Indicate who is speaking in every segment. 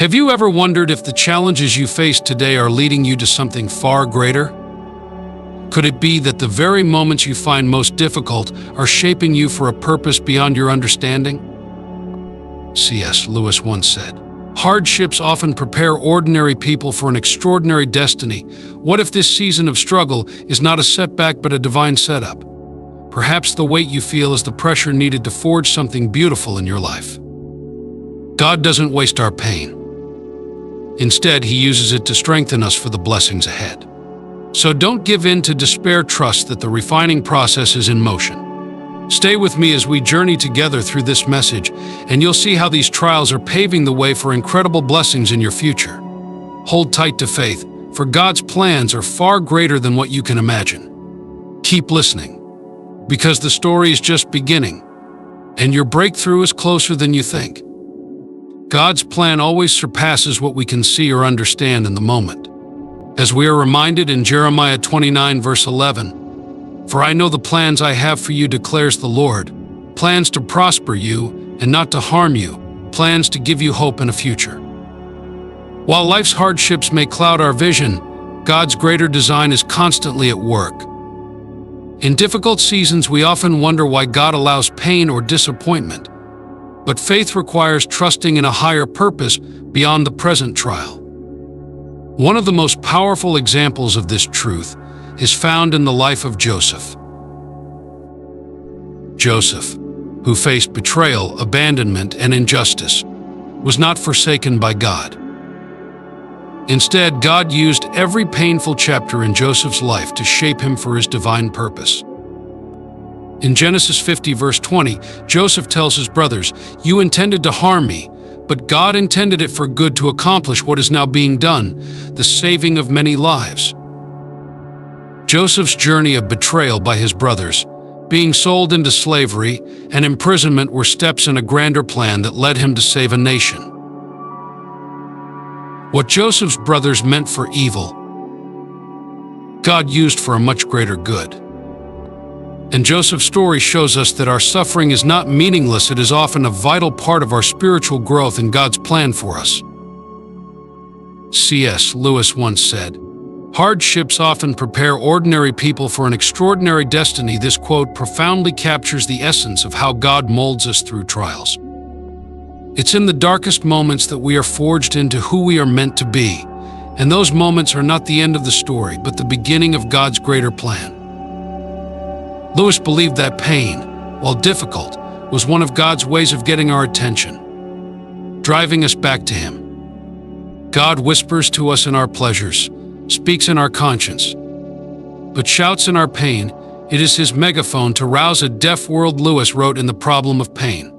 Speaker 1: Have you ever wondered if the challenges you face today are leading you to something far greater? Could it be that the very moments you find most difficult are shaping you for a purpose beyond your understanding? C.S. Lewis once said, "Hardships often prepare ordinary people for an extraordinary destiny. What if this season of struggle is not a setback but a divine setup? Perhaps the weight you feel is the pressure needed to forge something beautiful in your life." God doesn't waste our pain. Instead, He uses it to strengthen us for the blessings ahead. So don't give in to despair. Trust that the refining process is in motion. Stay with me as we journey together through this message, and you'll see how these trials are paving the way for incredible blessings in your future. Hold tight to faith, for God's plans are far greater than what you can imagine. Keep listening, because the story is just beginning, and your breakthrough is closer than you think. God's plan always surpasses what we can see or understand in the moment. As we are reminded in Jeremiah 29 verse 11, "For I know the plans I have for you, declares the Lord, plans to prosper you and not to harm you, plans to give you hope and a future." While life's hardships may cloud our vision, God's greater design is constantly at work. In difficult seasons, we often wonder why God allows pain or disappointment. But faith requires trusting in a higher purpose beyond the present trial. One of the most powerful examples of this truth is found in the life of Joseph. Joseph, who faced betrayal, abandonment, and injustice, was not forsaken by God. Instead, God used every painful chapter in Joseph's life to shape him for His divine purpose. In Genesis 50 verse 20, Joseph tells his brothers, "You intended to harm me, but God intended it for good to accomplish what is now being done, the saving of many lives." Joseph's journey of betrayal by his brothers, being sold into slavery, and imprisonment were steps in a grander plan that led him to save a nation. What Joseph's brothers meant for evil, God used for a much greater good. And Joseph's story shows us that our suffering is not meaningless. It is often a vital part of our spiritual growth and God's plan for us. C.S. Lewis once said, "Hardships often prepare ordinary people for an extraordinary destiny." This quote profoundly captures the essence of how God molds us through trials. It's in the darkest moments that we are forged into who we are meant to be, and those moments are not the end of the story, but the beginning of God's greater plan. Lewis believed that pain, while difficult, was one of God's ways of getting our attention, driving us back to Him. God whispers to us in our pleasures, speaks in our conscience, but shouts in our pain. It is His megaphone to rouse a deaf world, Lewis wrote in The Problem of Pain.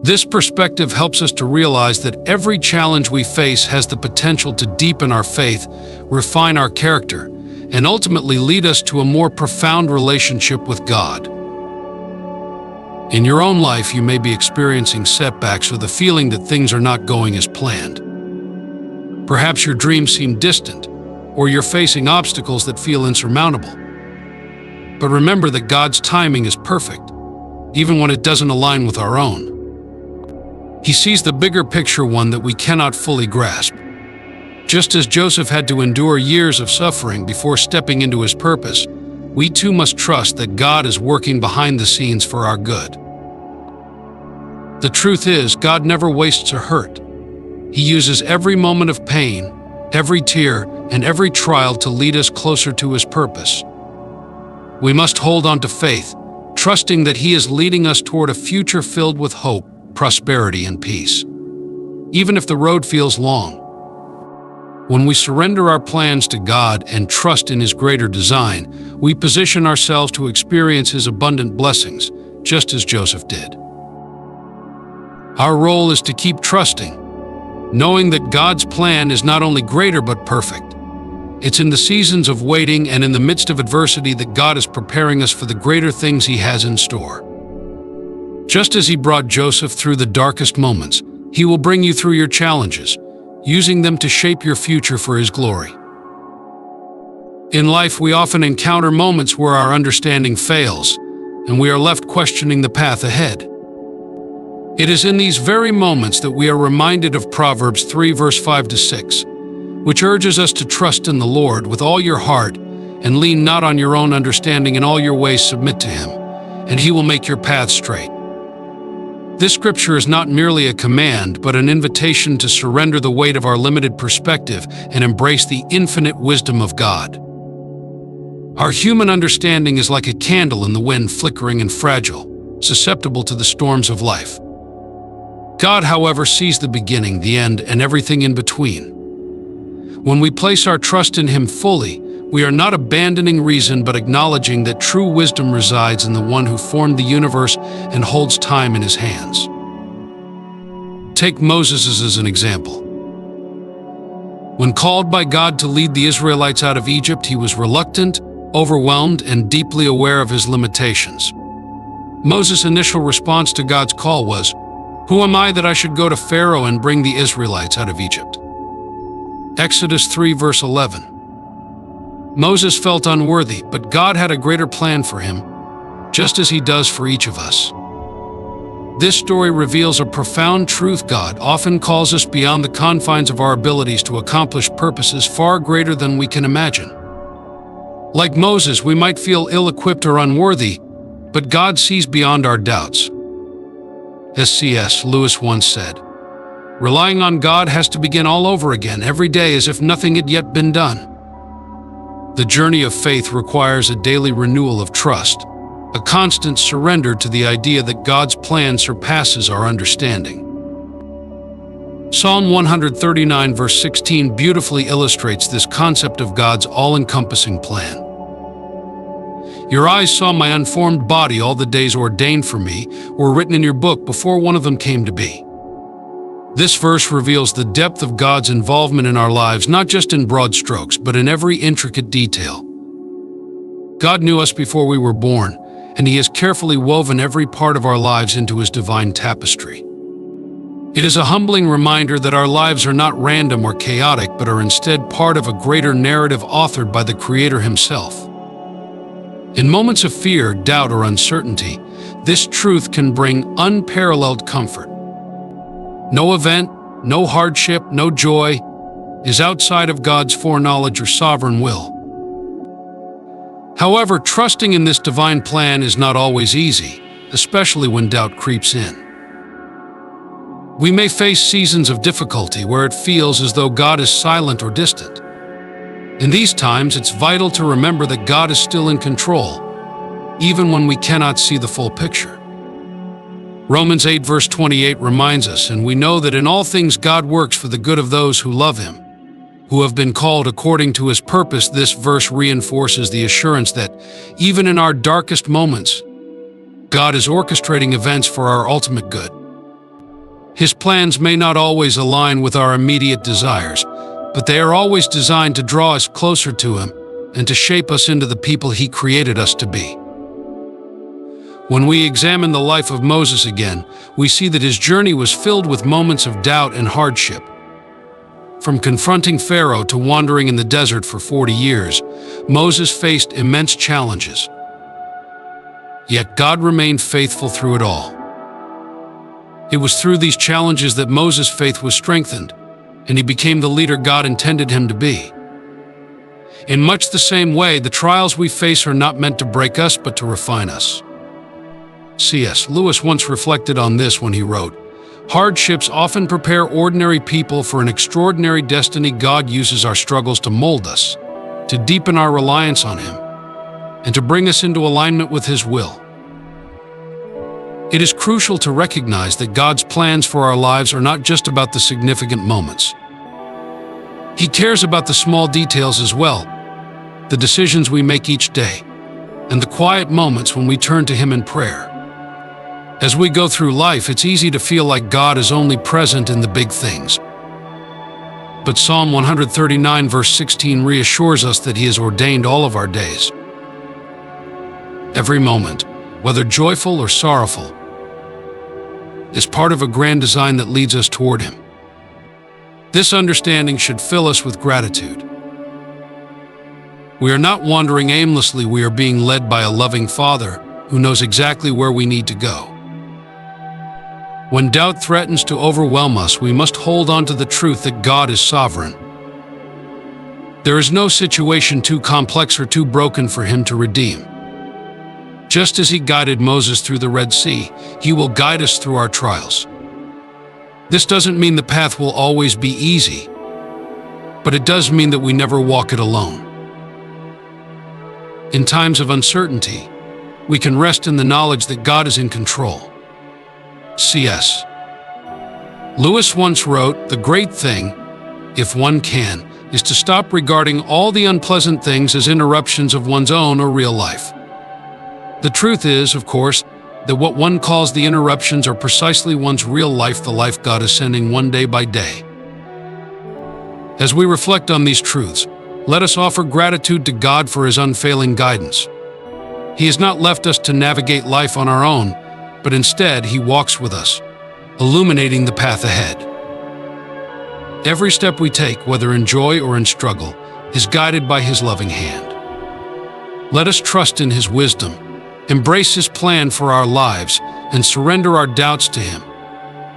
Speaker 1: This perspective helps us to realize that every challenge we face has the potential to deepen our faith, refine our character, and ultimately lead us to a more profound relationship with God. In your own life, you may be experiencing setbacks or the feeling that things are not going as planned. Perhaps your dreams seem distant, or you're facing obstacles that feel insurmountable. But remember that God's timing is perfect, even when it doesn't align with our own. He sees the bigger picture, one that we cannot fully grasp. Just as Joseph had to endure years of suffering before stepping into his purpose, we too must trust that God is working behind the scenes for our good. The truth is, God never wastes a hurt. He uses every moment of pain, every tear, and every trial to lead us closer to His purpose. We must hold on to faith, trusting that He is leading us toward a future filled with hope, prosperity, and peace, even if the road feels long. When we surrender our plans to God and trust in His greater design, we position ourselves to experience His abundant blessings, just as Joseph did. Our role is to keep trusting, knowing that God's plan is not only greater but perfect. It's in the seasons of waiting and in the midst of adversity that God is preparing us for the greater things He has in store. Just as He brought Joseph through the darkest moments, He will bring you through your challenges, using them to shape your future for His glory. In life, we often encounter moments where our understanding fails, and we are left questioning the path ahead. It is in these very moments that we are reminded of Proverbs 3 verse 5 to 6, which urges us to trust in the Lord with all your heart and lean not on your own understanding. In all your ways submit to him, and he will make your path straight. This scripture is not merely a command, but an invitation to surrender the weight of our limited perspective and embrace the infinite wisdom of God. Our human understanding is like a candle in the wind, flickering and fragile, susceptible to the storms of life. God, however, sees the beginning, the end, and everything in between. When we place our trust in him fully, we are not abandoning reason but acknowledging that true wisdom resides in the one who formed the universe and holds time in his hands. Take Moses as an example. When called by God to lead the Israelites out of Egypt, he was reluctant, overwhelmed, and deeply aware of his limitations. Moses' initial response to God's call was, "Who am I that I should go to Pharaoh and bring the Israelites out of Egypt?" Exodus 3 verse 11. Moses felt unworthy, but God had a greater plan for him, just as he does for each of us. This story reveals a profound truth. God often calls us beyond the confines of our abilities to accomplish purposes far greater than we can imagine. Like Moses, we might feel ill-equipped or unworthy, but God sees beyond our doubts. As C.S. Lewis once said, "Relying on God has to begin all over again every day as if nothing had yet been done." The journey of faith requires a daily renewal of trust, a constant surrender to the idea that God's plan surpasses our understanding. Psalm 139 verse 16 beautifully illustrates this concept of God's all-encompassing plan. "Your eyes saw my unformed body, all the days ordained for me were written in your book before one of them came to be." This verse reveals the depth of God's involvement in our lives, not just in broad strokes, but in every intricate detail. God knew us before we were born, and he has carefully woven every part of our lives into his divine tapestry. It is a humbling reminder that our lives are not random or chaotic, but are instead part of a greater narrative authored by the Creator himself. In moments of fear, doubt, or uncertainty, this truth can bring unparalleled comfort. No event, no hardship, no joy is outside of God's foreknowledge or sovereign will. However, trusting in this divine plan is not always easy, especially when doubt creeps in. We may face seasons of difficulty where it feels as though God is silent or distant. In these times, it's vital to remember that God is still in control, even when we cannot see the full picture. Romans 8 verse 28 reminds us, "And we know that in all things God works for the good of those who love him, who have been called according to his purpose." This verse reinforces the assurance that, even in our darkest moments, God is orchestrating events for our ultimate good. His plans may not always align with our immediate desires, but they are always designed to draw us closer to him and to shape us into the people he created us to be. When we examine the life of Moses again, we see that his journey was filled with moments of doubt and hardship. From confronting Pharaoh to wandering in the desert for 40 years, Moses faced immense challenges. Yet God remained faithful through it all. It was through these challenges that Moses' faith was strengthened, and he became the leader God intended him to be. In much the same way, the trials we face are not meant to break us, but to refine us. C.S. Lewis once reflected on this when he wrote, "Hardships often prepare ordinary people for an extraordinary destiny. God uses our struggles to mold us, to deepen our reliance on him, and to bring us into alignment with his will." It is crucial to recognize that God's plans for our lives are not just about the significant moments. He cares about the small details as well, the decisions we make each day, and the quiet moments when we turn to him in prayer. As we go through life, it's easy to feel like God is only present in the big things. But Psalm 139 verse 16 reassures us that he has ordained all of our days. Every moment, whether joyful or sorrowful, is part of a grand design that leads us toward him. This understanding should fill us with gratitude. We are not wandering aimlessly, we are being led by a loving Father who knows exactly where we need to go. When doubt threatens to overwhelm us, we must hold on to the truth that God is sovereign. There is no situation too complex or too broken for Him to redeem. Just as He guided Moses through the Red Sea, He will guide us through our trials. This doesn't mean the path will always be easy, but it does mean that we never walk it alone. In times of uncertainty, we can rest in the knowledge that God is in control. C.S. Lewis once wrote, "The great thing, if one can, is to stop regarding all the unpleasant things as interruptions of one's own or real life." The truth is, of course, that what one calls the interruptions are precisely one's real life, the life God is sending one day by day. As we reflect on these truths, let us offer gratitude to God for His unfailing guidance. He has not left us to navigate life on our own, but instead He walks with us, illuminating the path ahead. Every step we take, whether in joy or in struggle, is guided by His loving hand. Let us trust in His wisdom, embrace His plan for our lives, and surrender our doubts to Him,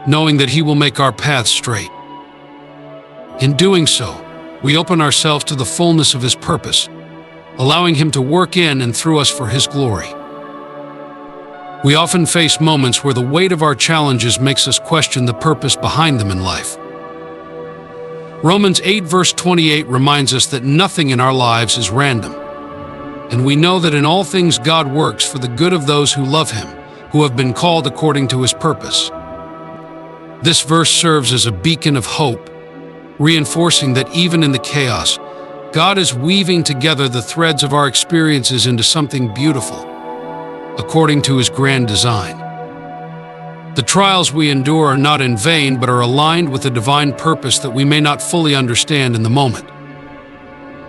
Speaker 1: knowing that He will make our path straight. In doing so, we open ourselves to the fullness of His purpose, allowing Him to work in and through us for His glory. We often face moments where the weight of our challenges makes us question the purpose behind them in life. Romans 8 verse 28 reminds us that nothing in our lives is random, and we know that in all things God works for the good of those who love Him, who have been called according to His purpose. This verse serves as a beacon of hope, reinforcing that even in the chaos, God is weaving together the threads of our experiences into something beautiful, according to His grand design. The trials we endure are not in vain, but are aligned with a divine purpose that we may not fully understand in the moment.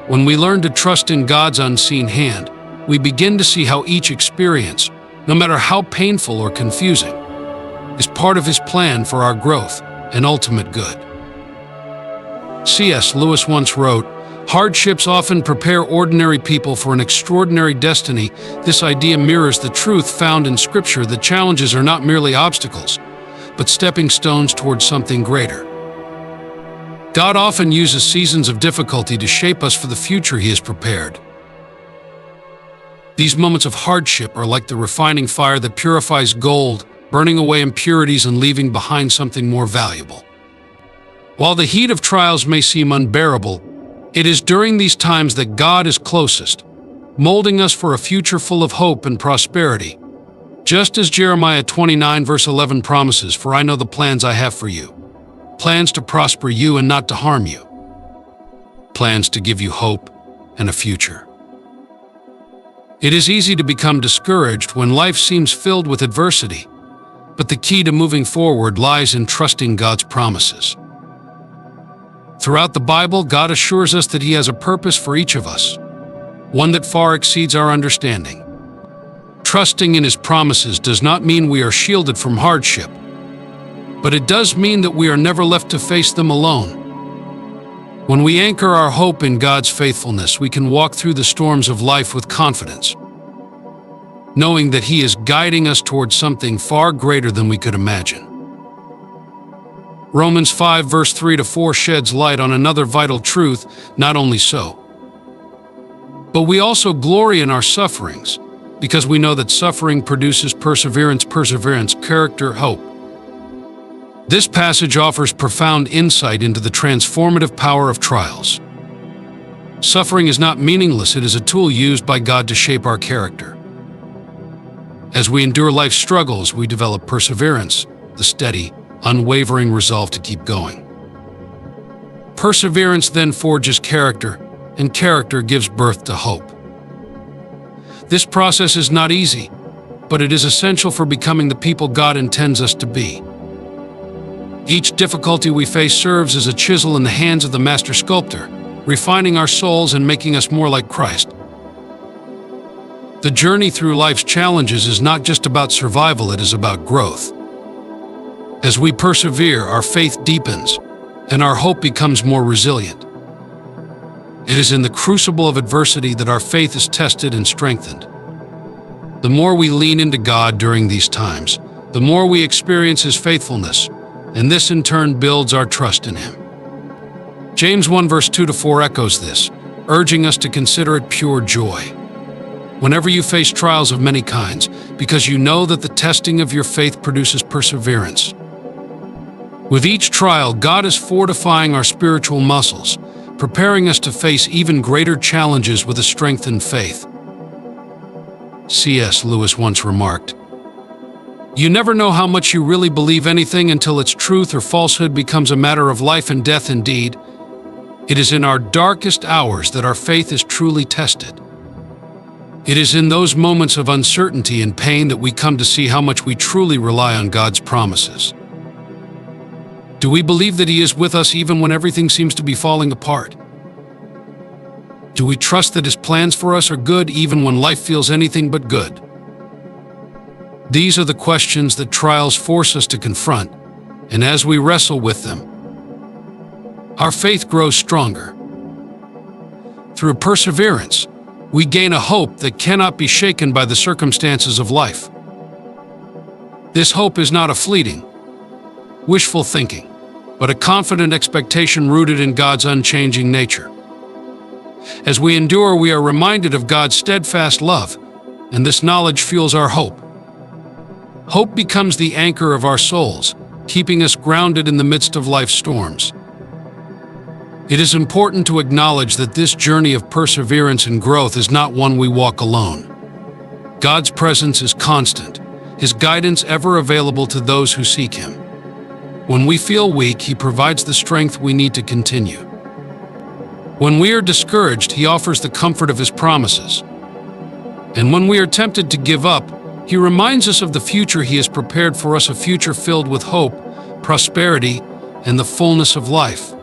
Speaker 1: When we learn to trust in God's unseen hand, we begin to see how each experience, no matter how painful or confusing, is part of His plan for our growth and ultimate good. C.S. Lewis once wrote, "Hardships often prepare ordinary people for an extraordinary destiny." This idea mirrors the truth found in Scripture that challenges are not merely obstacles, but stepping stones towards something greater. God often uses seasons of difficulty to shape us for the future He has prepared. These moments of hardship are like the refining fire that purifies gold, burning away impurities and leaving behind something more valuable. While the heat of trials may seem unbearable, it is during these times that God is closest, molding us for a future full of hope and prosperity. Just as Jeremiah 29 verse 11 promises, "For I know the plans I have for you, plans to prosper you and not to harm you, plans to give you hope and a future." It is easy to become discouraged when life seems filled with adversity, but the key to moving forward lies in trusting God's promises. Throughout the Bible, God assures us that He has a purpose for each of us, one that far exceeds our understanding. Trusting in His promises does not mean we are shielded from hardship, but it does mean that we are never left to face them alone. When we anchor our hope in God's faithfulness, we can walk through the storms of life with confidence, knowing that He is guiding us towards something far greater than we could imagine. Romans 5 verse 3-4 sheds light on another vital truth. Not only so, but we also glory in our sufferings, because we know that suffering produces perseverance, character, hope. This passage offers profound insight into the transformative power of trials. Suffering is not meaningless, it is a tool used by God to shape our character. As we endure life's struggles, we develop perseverance, the steady, unwavering resolve to keep going. Perseverance then forges character, and character gives birth to hope. This process is not easy, but it is essential for becoming the people God intends us to be. Each difficulty we face serves as a chisel in the hands of the master sculptor, refining our souls and making us more like Christ. The journey through life's challenges is not just about survival, it is about growth. As we persevere, our faith deepens, and our hope becomes more resilient. It is in the crucible of adversity that our faith is tested and strengthened. The more we lean into God during these times, the more we experience His faithfulness, and this in turn builds our trust in Him. James 1 verse 2-4 echoes this, urging us to consider it pure joy whenever you face trials of many kinds, because you know that the testing of your faith produces perseverance. With each trial, God is fortifying our spiritual muscles, preparing us to face even greater challenges with a strengthened faith. C.S. Lewis once remarked, "You never know how much you really believe anything until its truth or falsehood becomes a matter of life and death indeed. It is in our darkest hours that our faith is truly tested. It is in those moments of uncertainty and pain that we come to see how much we truly rely on God's promises. Do we believe that He is with us even when everything seems to be falling apart? Do we trust that His plans for us are good even when life feels anything but good?" These are the questions that trials force us to confront, and as we wrestle with them, our faith grows stronger. Through perseverance, we gain a hope that cannot be shaken by the circumstances of life. This hope is not a fleeting, wishful thinking, but a confident expectation rooted in God's unchanging nature. As we endure, we are reminded of God's steadfast love, and this knowledge fuels our hope. Hope becomes the anchor of our souls, keeping us grounded in the midst of life's storms. It is important to acknowledge that this journey of perseverance and growth is not one we walk alone. God's presence is constant, His guidance ever available to those who seek Him. When we feel weak, He provides the strength we need to continue. When we are discouraged, He offers the comfort of His promises. And when we are tempted to give up, He reminds us of the future He has prepared for us, a future filled with hope, prosperity, and the fullness of life.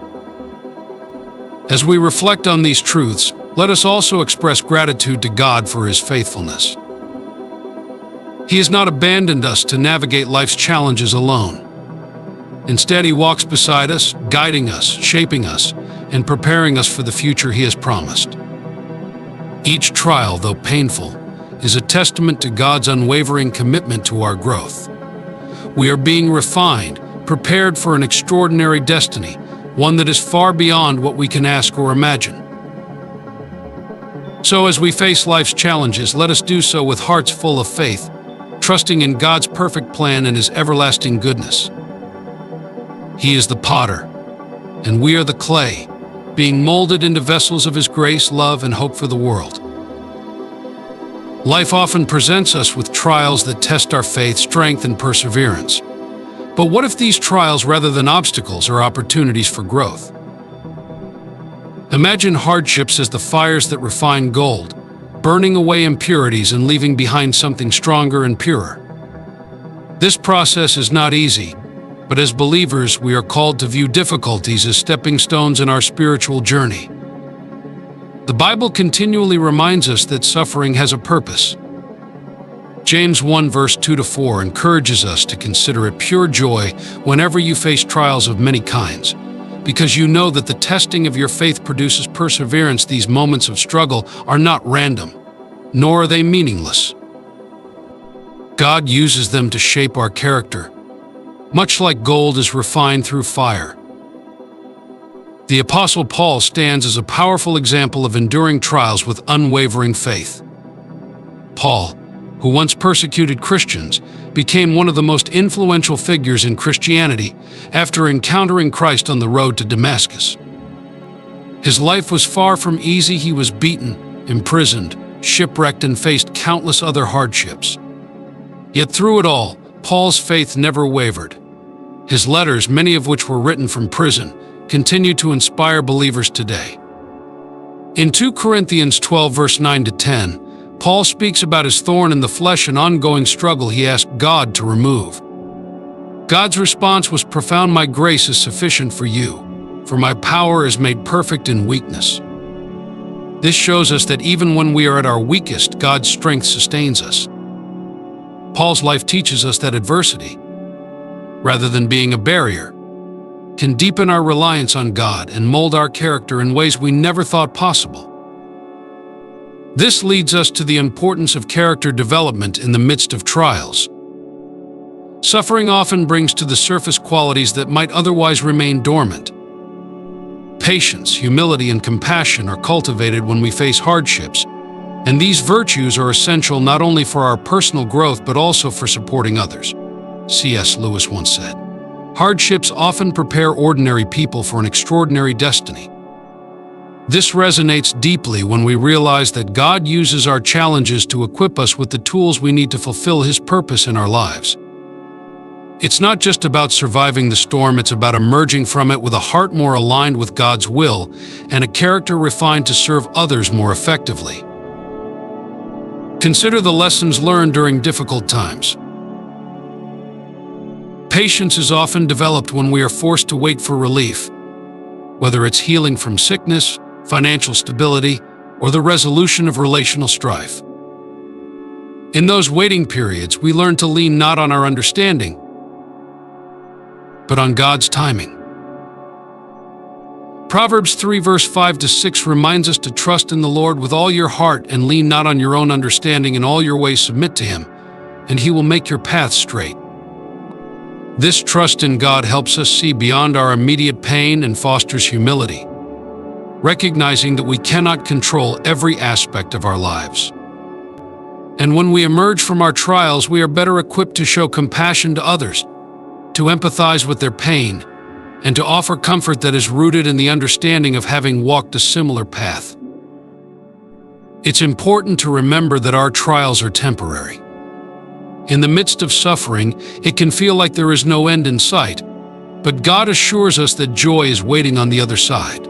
Speaker 1: As we reflect on these truths, let us also express gratitude to God for His faithfulness. He has not abandoned us to navigate life's challenges alone. Instead, He walks beside us, guiding us, shaping us, and preparing us for the future He has promised. Each trial, though painful, is a testament to God's unwavering commitment to our growth. We are being refined, prepared for an extraordinary destiny, one that is far beyond what we can ask or imagine. So as we face life's challenges, let us do so with hearts full of faith, trusting in God's perfect plan and His everlasting goodness. He is the potter, and we are the clay, being molded into vessels of His grace, love, and hope for the world. Life often presents us with trials that test our faith, strength, and perseverance. But what if these trials, rather than obstacles, are opportunities for growth? Imagine hardships as the fires that refine gold, burning away impurities and leaving behind something stronger and purer. This process is not easy, but as believers, we are called to view difficulties as stepping stones in our spiritual journey. The Bible continually reminds us that suffering has a purpose. James 1 verse 2-4 encourages us to consider it pure joy whenever you face trials of many kinds, because you know that the testing of your faith produces perseverance. These moments of struggle are not random, nor are they meaningless. God uses them to shape our character, much like gold is refined through fire. The Apostle Paul stands as a powerful example of enduring trials with unwavering faith. Paul, who once persecuted Christians, became one of the most influential figures in Christianity after encountering Christ on the road to Damascus. His life was far from easy. He was beaten, imprisoned, shipwrecked, and faced countless other hardships. Yet through it all, Paul's faith never wavered. His letters, many of which were written from prison, continue to inspire believers today. In 2 Corinthians 12 verse 9-10, Paul speaks about his thorn in the flesh, an ongoing struggle he asked God to remove. God's response was profound. "My grace is sufficient for you, for my power is made perfect in weakness." This shows us that even when we are at our weakest, God's strength sustains us. Paul's life teaches us that adversity, rather than being a barrier, can deepen our reliance on God and mold our character in ways we never thought possible. This leads us to the importance of character development in the midst of trials. Suffering often brings to the surface qualities that might otherwise remain dormant. Patience, humility, and compassion are cultivated when we face hardships, and these virtues are essential not only for our personal growth but also for supporting others. C.S. Lewis once said, "Hardships often prepare ordinary people for an extraordinary destiny." This resonates deeply when we realize that God uses our challenges to equip us with the tools we need to fulfill His purpose in our lives. It's not just about surviving the storm, it's about emerging from it with a heart more aligned with God's will and a character refined to serve others more effectively. Consider the lessons learned during difficult times. Patience is often developed when we are forced to wait for relief, whether it's healing from sickness, financial stability, or the resolution of relational strife. In those waiting periods, we learn to lean not on our understanding, but on God's timing. Proverbs 3 verse 5-6 reminds us to trust in the Lord with all your heart and lean not on your own understanding. In all your ways submit to Him, and He will make your path straight. This trust in God helps us see beyond our immediate pain and fosters humility, recognizing that we cannot control every aspect of our lives. And when we emerge from our trials, we are better equipped to show compassion to others, to empathize with their pain, and to offer comfort that is rooted in the understanding of having walked a similar path. It's important to remember that our trials are temporary. In the midst of suffering, it can feel like there is no end in sight, but God assures us that joy is waiting on the other side.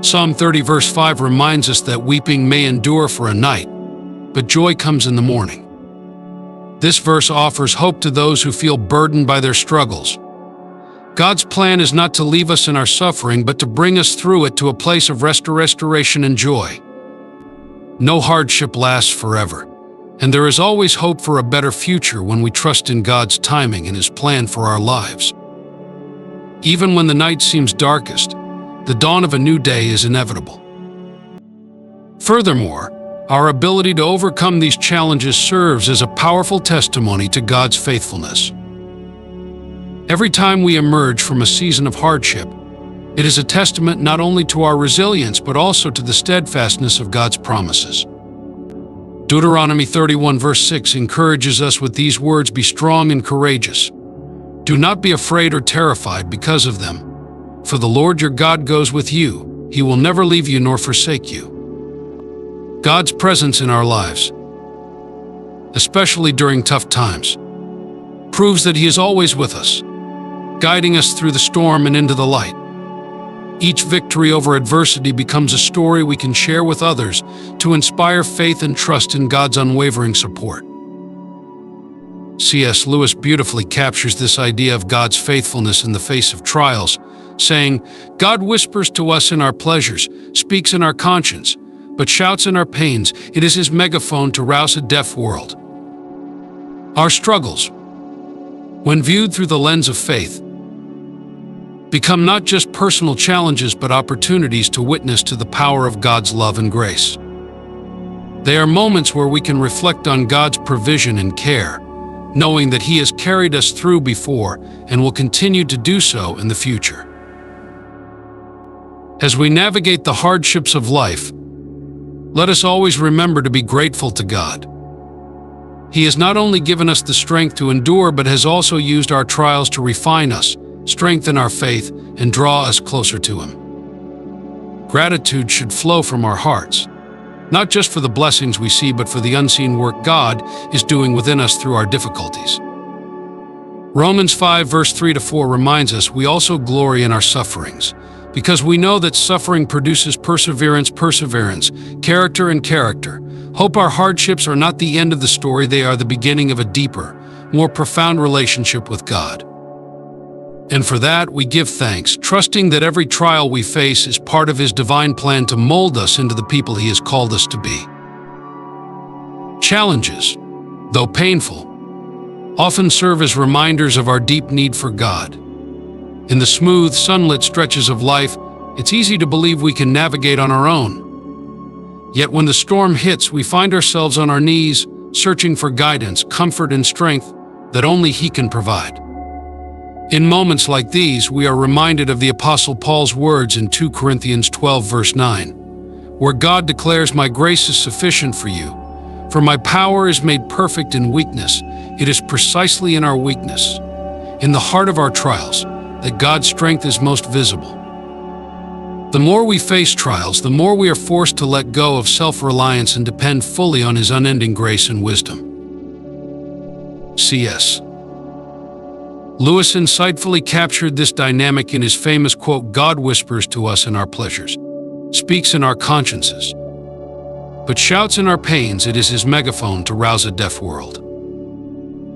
Speaker 1: Psalm 30 verse 5 reminds us that weeping may endure for a night, but joy comes in the morning. This verse offers hope to those who feel burdened by their struggles. God's plan is not to leave us in our suffering, but to bring us through it to a place of restoration and joy. No hardship lasts forever, and there is always hope for a better future when we trust in God's timing and His plan for our lives. Even when the night seems darkest, the dawn of a new day is inevitable. Furthermore, our ability to overcome these challenges serves as a powerful testimony to God's faithfulness. Every time we emerge from a season of hardship, it is a testament not only to our resilience but also to the steadfastness of God's promises. Deuteronomy 31 verse 6 encourages us with these words, "Be strong and courageous. Do not be afraid or terrified because of them, for the Lord your God goes with you. He will never leave you nor forsake you." God's presence in our lives, especially during tough times, proves that He is always with us, guiding us through the storm and into the light. Each victory over adversity becomes a story we can share with others to inspire faith and trust in God's unwavering support. C.S. Lewis beautifully captures this idea of God's faithfulness in the face of trials, saying, "God whispers to us in our pleasures, speaks in our conscience, but shouts in our pains. It is His megaphone to rouse a deaf world." Our struggles, when viewed through the lens of faith, become not just personal challenges but opportunities to witness to the power of God's love and grace. They are moments where we can reflect on God's provision and care, knowing that He has carried us through before and will continue to do so in the future. As we navigate the hardships of life, let us always remember to be grateful to God. He has not only given us the strength to endure, but has also used our trials to refine us, strengthen our faith, and draw us closer to Him. Gratitude should flow from our hearts, not just for the blessings we see, but for the unseen work God is doing within us through our difficulties. Romans 5 verse 3-4 reminds us we also glory in our sufferings, because we know that suffering produces perseverance, character, and character. Hope. Our hardships are not the end of the story, they are the beginning of a deeper, more profound relationship with God. And for that, we give thanks, trusting that every trial we face is part of His divine plan to mold us into the people He has called us to be. Challenges, though painful, often serve as reminders of our deep need for God. In the smooth, sunlit stretches of life, it's easy to believe we can navigate on our own. Yet when the storm hits, we find ourselves on our knees, searching for guidance, comfort, and strength that only He can provide. In moments like these, we are reminded of the Apostle Paul's words in 2 Corinthians 12, verse 9, where God declares, "My grace is sufficient for you, for my power is made perfect in weakness. It is precisely in our weakness, in the heart of our trials, that God's strength is most visible." The more we face trials, the more we are forced to let go of self-reliance and depend fully on His unending grace and wisdom. C.S. Lewis insightfully captured this dynamic in his famous quote, "God whispers to us in our pleasures, speaks in our consciences, but shouts in our pains. It is His megaphone to rouse a deaf world."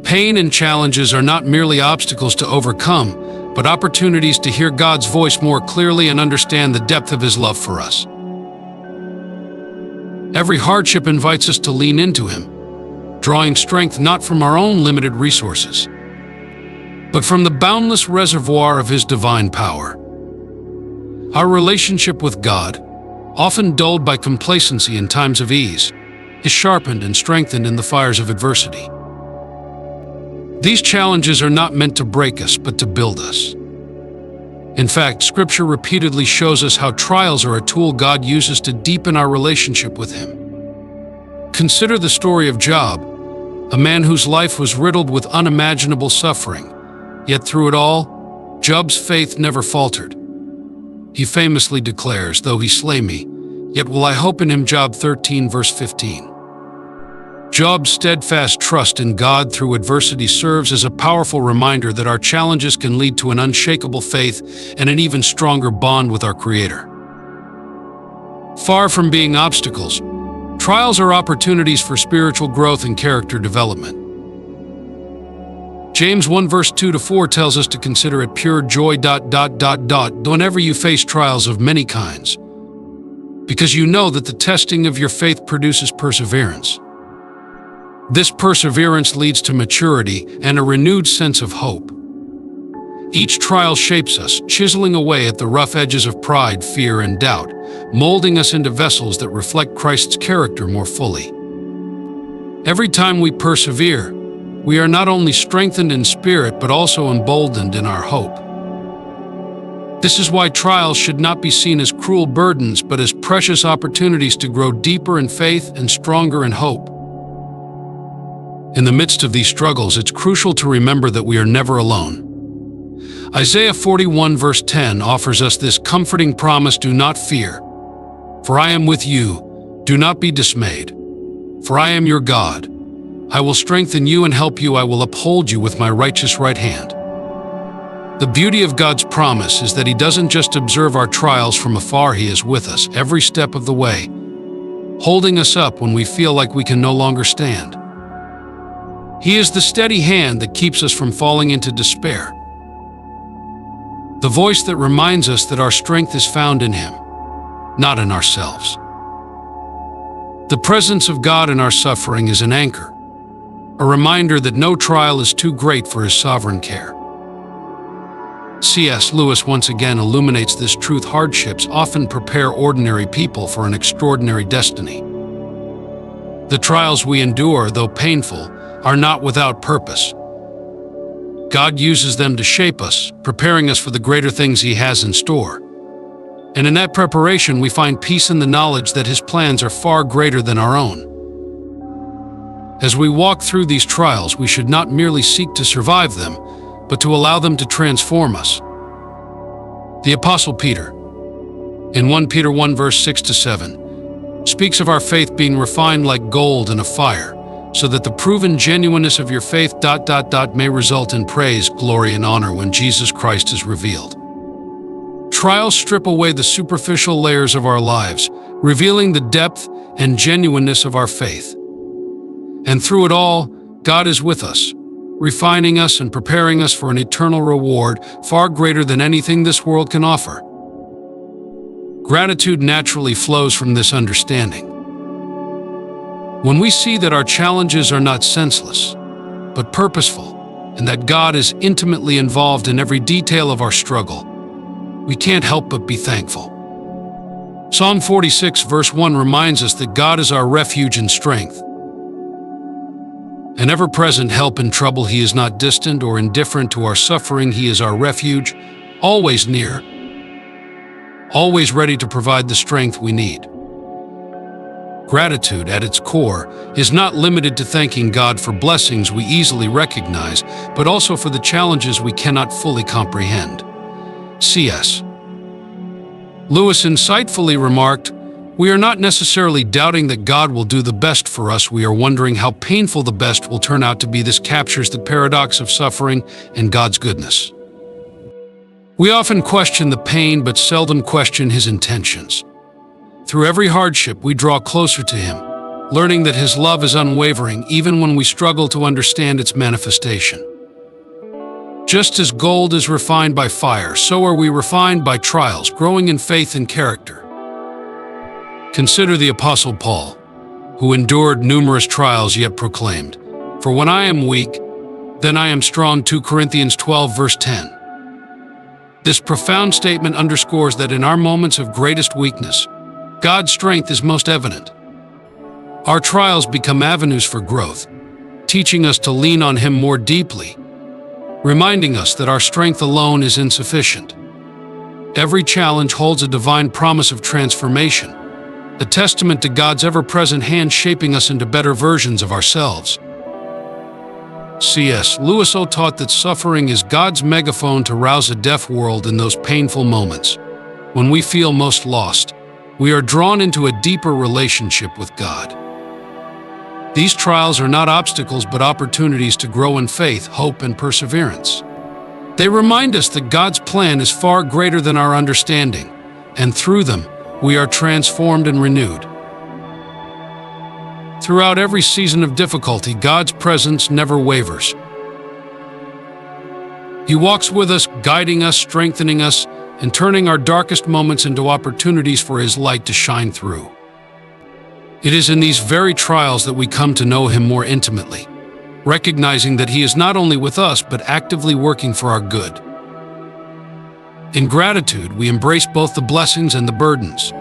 Speaker 1: Pain and challenges are not merely obstacles to overcome, but opportunities to hear God's voice more clearly and understand the depth of His love for us. Every hardship invites us to lean into Him, drawing strength not from our own limited resources, but from the boundless reservoir of His divine power. Our relationship with God, often dulled by complacency in times of ease, is sharpened and strengthened in the fires of adversity. These challenges are not meant to break us, but to build us. In fact, Scripture repeatedly shows us how trials are a tool God uses to deepen our relationship with Him. Consider the story of Job, a man whose life was riddled with unimaginable suffering. Yet through it all, Job's faith never faltered. He famously declares, "Though He slay me, yet will I hope in Him." Job 13, verse 15. Job's steadfast trust in God through adversity serves as a powerful reminder that our challenges can lead to an unshakable faith and an even stronger bond with our Creator. Far from being obstacles, trials are opportunities for spiritual growth and character development. James 1 verse 2-4 tells us to consider it pure joy ... whenever you face trials of many kinds, because you know that the testing of your faith produces perseverance. This perseverance leads to maturity and a renewed sense of hope. Each trial shapes us, chiseling away at the rough edges of pride, fear, and doubt, molding us into vessels that reflect Christ's character more fully. Every time we persevere, we are not only strengthened in spirit but also emboldened in our hope. This is why trials should not be seen as cruel burdens but as precious opportunities to grow deeper in faith and stronger in hope. In the midst of these struggles, it's crucial to remember that we are never alone. Isaiah 41 verse 10 offers us this comforting promise: "Do not fear, for I am with you. Do not be dismayed, for I am your God. I will strengthen you and help you. I will uphold you with my righteous right hand." The beauty of God's promise is that He doesn't just observe our trials from afar. He is with us every step of the way, holding us up when we feel like we can no longer stand. He is the steady hand that keeps us from falling into despair, the voice that reminds us that our strength is found in Him, not in ourselves. The presence of God in our suffering is an anchor, a reminder that no trial is too great for His sovereign care. C.S. Lewis once again illuminates this truth: hardships often prepare ordinary people for an extraordinary destiny. The trials we endure, though painful, are not without purpose. God uses them to shape us, preparing us for the greater things He has in store. And in that preparation, we find peace in the knowledge that His plans are far greater than our own. As we walk through these trials, we should not merely seek to survive them, but to allow them to transform us. The Apostle Peter, in 1 Peter 1 verse 6-7, speaks of our faith being refined like gold in a fire, so that the proven genuineness of your faith ... may result in praise, glory, and honor when Jesus Christ is revealed. Trials strip away the superficial layers of our lives, revealing the depth and genuineness of our faith. And through it all, God is with us, refining us and preparing us for an eternal reward far greater than anything this world can offer. Gratitude naturally flows from this understanding. When we see that our challenges are not senseless, but purposeful, and that God is intimately involved in every detail of our struggle, we can't help but be thankful. Psalm 46 verse 1 reminds us that God is our refuge and strength, An ever-present help in trouble, He is not distant or indifferent to our suffering. He is our refuge, always near, always ready to provide the strength we need. Gratitude, at its core, is not limited to thanking God for blessings we easily recognize, but also for the challenges we cannot fully comprehend. C.S. Lewis insightfully remarked, "We are not necessarily doubting that God will do the best for us. We are wondering how painful the best will turn out to be." This captures the paradox of suffering and God's goodness. We often question the pain, but seldom question His intentions. Through every hardship, we draw closer to Him, learning that His love is unwavering even when we struggle to understand its manifestation. Just as gold is refined by fire, so are we refined by trials, growing in faith and character. Consider the Apostle Paul, who endured numerous trials yet proclaimed, "For when I am weak, then I am strong." 2 Corinthians 12, verse 10. This profound statement underscores that in our moments of greatest weakness, God's strength is most evident. Our trials become avenues for growth, teaching us to lean on Him more deeply, reminding us that our strength alone is insufficient. Every challenge holds a divine promise of transformation, a testament to God's ever-present hand shaping us into better versions of ourselves. C.S. Lewis taught that suffering is God's megaphone to rouse a deaf world in those painful moments. When we feel most lost, we are drawn into a deeper relationship with God. These trials are not obstacles but opportunities to grow in faith, hope, and perseverance. They remind us that God's plan is far greater than our understanding, and through them, we are transformed and renewed. Throughout every season of difficulty, God's presence never wavers. He walks with us, guiding us, strengthening us, and turning our darkest moments into opportunities for His light to shine through. It is in these very trials that we come to know Him more intimately, recognizing that He is not only with us but actively working for our good. In gratitude, we embrace both the blessings and the burdens,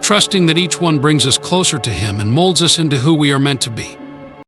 Speaker 1: trusting that each one brings us closer to Him and molds us into who we are meant to be.